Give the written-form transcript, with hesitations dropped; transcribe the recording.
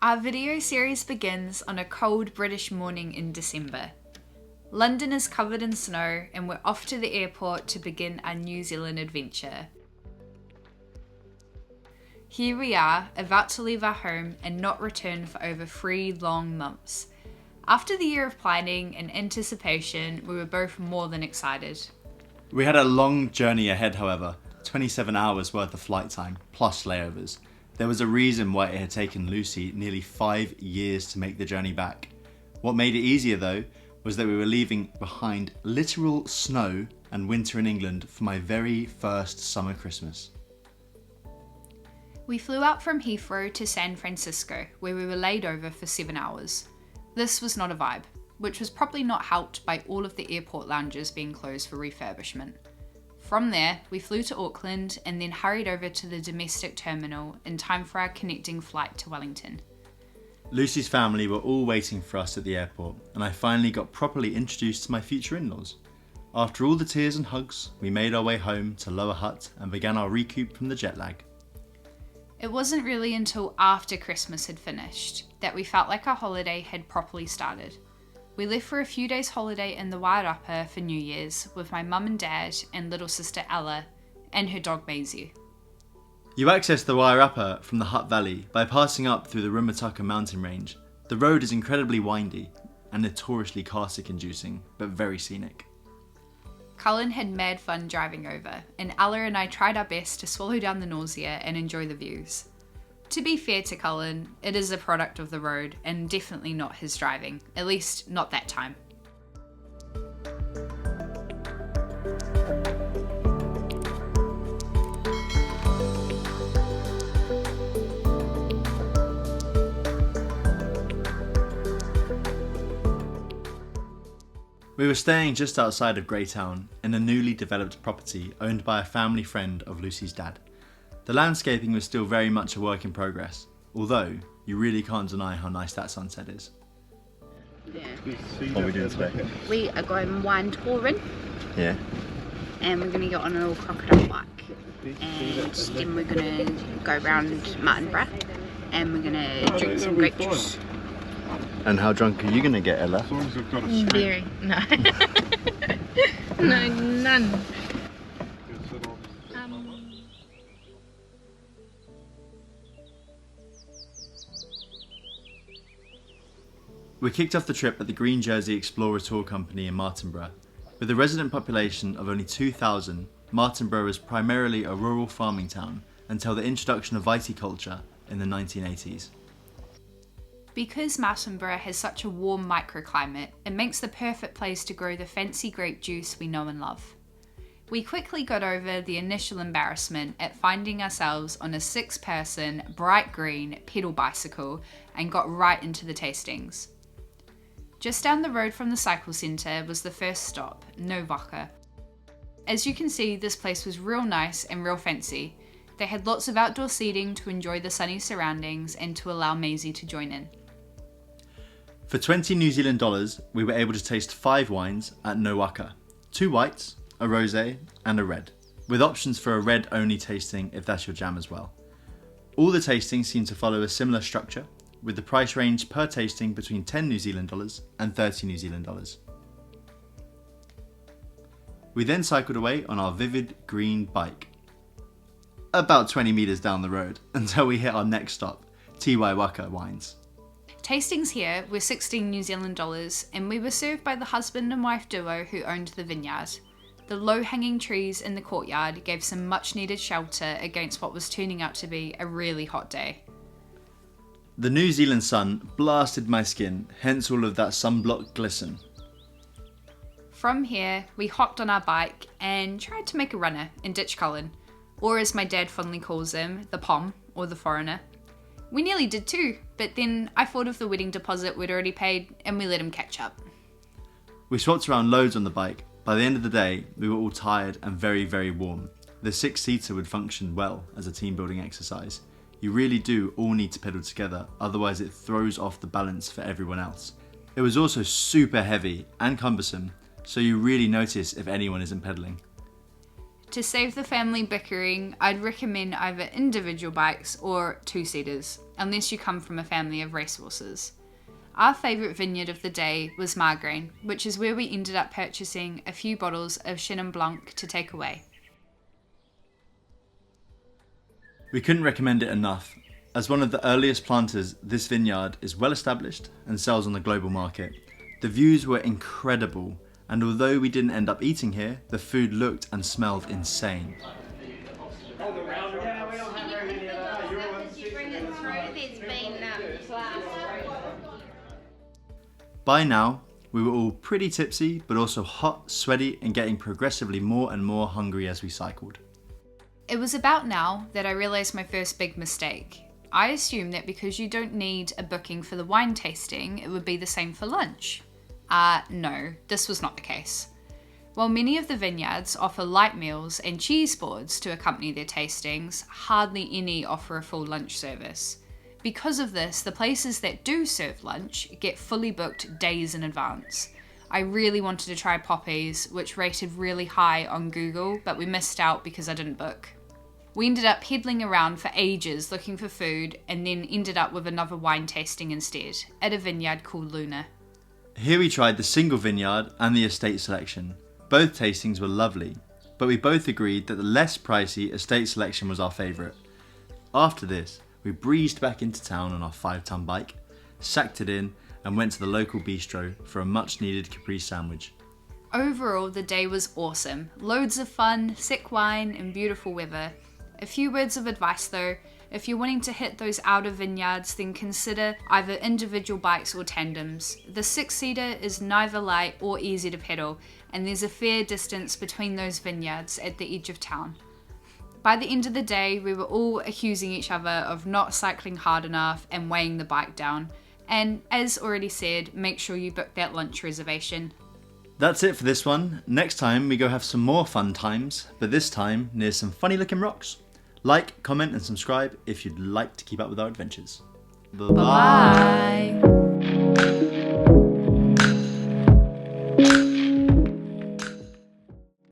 Our video series begins on a cold British morning in December. London is covered in snow and we're off to the airport to begin our New Zealand adventure. Here we are, about to leave our home and not return for over 3 long months. After the year of planning and anticipation, we were both more than excited. We had a long journey ahead, however, 27 hours worth of flight time, plus layovers. There was a reason why it had taken Lucy nearly 5 years to make the journey back. What made it easier though, was that we were leaving behind literal snow and winter in England for my very first summer Christmas. We flew out from Heathrow to San Francisco, where we were laid over for 7 hours. This was not a vibe, which was probably not helped by all of the airport lounges being closed for refurbishment. From there, we flew to Auckland and then hurried over to the domestic terminal in time for our connecting flight to Wellington. Lucy's family were all waiting for us at the airport, and I finally got properly introduced to my future in-laws. After all the tears and hugs, we made our way home to Lower Hutt and began our recoup from the jet lag. It wasn't really until after Christmas had finished that we felt like our holiday had properly started. We left for a few days holiday in the Wairarapa for New Year's with my mum and dad and little sister Ella and her dog Maisie. You access the Wairarapa from the Hutt Valley by passing up through the Rumataka mountain range. The road is incredibly windy and notoriously car sick inducing, but very scenic. Cullen had mad fun driving over, and Ella and I tried our best to swallow down the nausea and enjoy the views. To be fair to Cullen, it is a product of the road and definitely not his driving, at least not that time. We were staying just outside of Greytown in a newly developed property owned by a family friend of Lucy's dad. The landscaping was still very much a work in progress, although you really can't deny how nice that sunset is. Yeah. What are we doing today? We are going wine touring. Yeah. And we're going to go on a little crocodile bike. And then we're going to go around Martinborough. And we're going to drink some grape juice. And how drunk are you going to get, Ella? Very. No. No, none. We kicked off the trip at the Green Jersey Explorer Tour Company in Martinborough. With a resident population of only 2,000, Martinborough was primarily a rural farming town until the introduction of viticulture in the 1980s. Because Martinborough has such a warm microclimate, it makes the perfect place to grow the fancy grape juice we know and love. We quickly got over the initial embarrassment at finding ourselves on a 6-person, bright green pedal bicycle and got right into the tastings. Just down the road from the cycle centre was the first stop, Novaka. As you can see, this place was real nice and real fancy. They had lots of outdoor seating to enjoy the sunny surroundings and to allow Maisie to join in. For 20 New Zealand dollars, we were able to taste 5 wines at Nowaka, 2 whites, a rosé and a red, with options for a red only tasting if that's your jam as well. All the tastings seem to follow a similar structure, with the price range per tasting between 10 New Zealand dollars and 30 New Zealand dollars. We then cycled away on our vivid green bike, about 20 metres down the road, until we hit our next stop, Te Waiwaka Wines. Tastings here were 16 New Zealand dollars and we were served by the husband and wife duo who owned the vineyard. The low-hanging trees in the courtyard gave some much-needed shelter against what was turning out to be a really hot day. The New Zealand sun blasted my skin, hence all of that sunblock glisten. From here, we hopped on our bike and tried to make a runner and ditch Cullen, or as my dad fondly calls him, the Pom, or the foreigner. We nearly did too, but then I thought of the wedding deposit we'd already paid and we let him catch up. We swapped around loads on the bike. By the end of the day, we were all tired and very, very warm. The 6-seater would function well as a team building exercise. You really do all need to pedal together, otherwise it throws off the balance for everyone else. It was also super heavy and cumbersome, so you really notice if anyone isn't pedaling. To save the family bickering, I'd recommend either individual bikes or two-seaters, unless you come from a family of racehorses. Our favourite vineyard of the day was Margraine, which is where we ended up purchasing a few bottles of Chenin Blanc to take away. We couldn't recommend it enough. As one of the earliest planters, this vineyard is well established and sells on the global market. The views were incredible, and although we didn't end up eating here, the food looked and smelled insane. By now, we were all pretty tipsy, but also hot, sweaty, and getting progressively more and more hungry as we cycled. It was about now that I realised my first big mistake. I assumed that because you don't need a booking for the wine tasting, it would be the same for lunch. No, this was not the case. While many of the vineyards offer light meals and cheese boards to accompany their tastings, hardly any offer a full lunch service. Because of this, the places that do serve lunch get fully booked days in advance. I really wanted to try Poppy's, which rated really high on Google, but we missed out because I didn't book. We ended up peddling around for ages looking for food, and then ended up with another wine tasting instead, at a vineyard called Luna. Here we tried the single vineyard and the estate selection. Both tastings were lovely, but we both agreed that the less pricey estate selection was our favourite. After this, we breezed back into town on our 5-ton bike, sacked it in, and went to the local bistro for a much needed Capri sandwich. Overall, the day was awesome. Loads of fun, sick wine, and beautiful weather. A few words of advice though, if you're wanting to hit those outer vineyards, then consider either individual bikes or tandems. The 6-seater is neither light or easy to pedal, and there's a fair distance between those vineyards at the edge of town. By the end of the day, we were all accusing each other of not cycling hard enough and weighing the bike down. And as already said, make sure you book that lunch reservation. That's it for this one. Next time we go have some more fun times, but this time near some funny looking rocks. Like, comment and subscribe if you'd like to keep up with our adventures. Bye-bye. Bye.